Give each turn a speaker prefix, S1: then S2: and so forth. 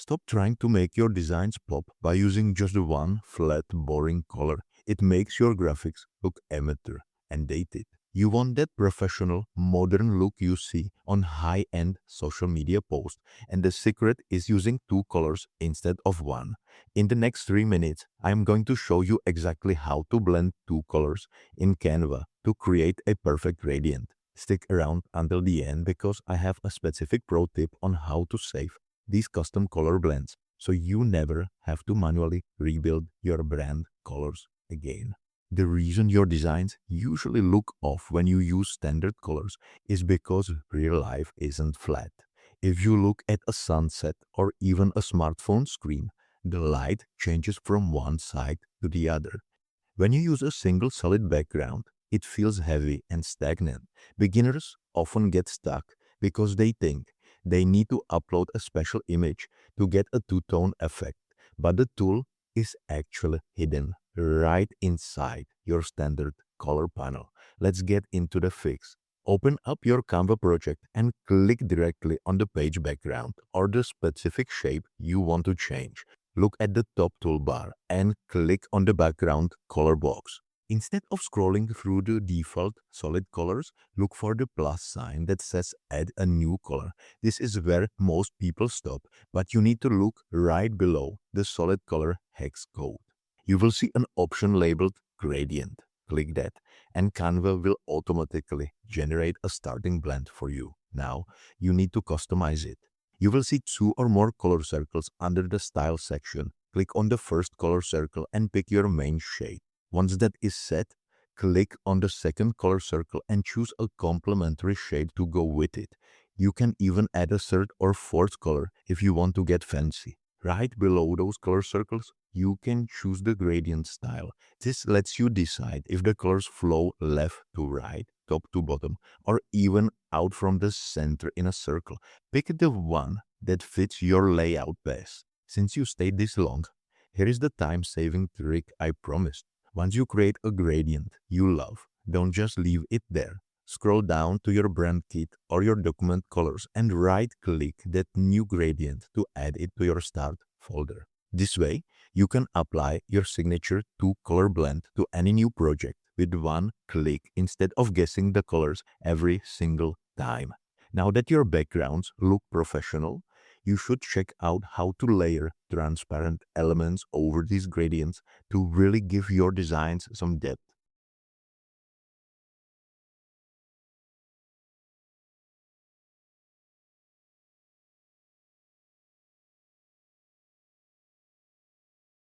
S1: Stop trying to make your designs pop by using just one flat, boring color. It makes your graphics look amateur and dated. You want that professional, modern look you see on high-end social media posts, and the secret is using two colors instead of one. In the next 3 minutes, I am going to show you exactly how to blend two colors in Canva to create a perfect gradient. Stick around until the end because I have a specific pro tip on how to save these custom color blends so you never have to manually rebuild your brand colors again. The reason your designs usually look off when you use standard colors is because real life isn't flat. If you look at a sunset or even a smartphone screen, the light changes from one side to the other. When you use a single solid background, it feels heavy and stagnant. Beginners often get stuck because they think they need to upload a special image to get a two-tone effect, but the tool is actually hidden right inside your standard color panel. Let's get into the fix. Open up your Canva project and click directly on the page background or the specific shape you want to change. Look at the top toolbar and click on the background color box. Instead of scrolling through the default solid colors, look for the plus sign that says add a new color. This is where most people stop, but you need to look right below the solid color hex code. You will see an option labeled gradient. Click that and Canva will automatically generate a starting blend for you. Now you need to customize it. You will see two or more color circles under the style section. Click on the first color circle and pick your main shade. Once that is set, click on the second color circle and choose a complementary shade to go with it. You can even add a third or fourth color if you want to get fancy. Right below those color circles, you can choose the gradient style. This lets you decide if the colors flow left to right, top to bottom, or even out from the center in a circle. Pick the one that fits your layout best. Since you stayed this long, here is the time-saving trick I promised. Once you create a gradient you love, don't just leave it there. Scroll down to your brand kit or your document colors and right-click that new gradient to add it to your start folder. This way, you can apply your signature two-color blend to any new project with one click instead of guessing the colors every single time. Now that your backgrounds look professional, you should check out how to layer transparent elements over these gradients to really give your designs some depth.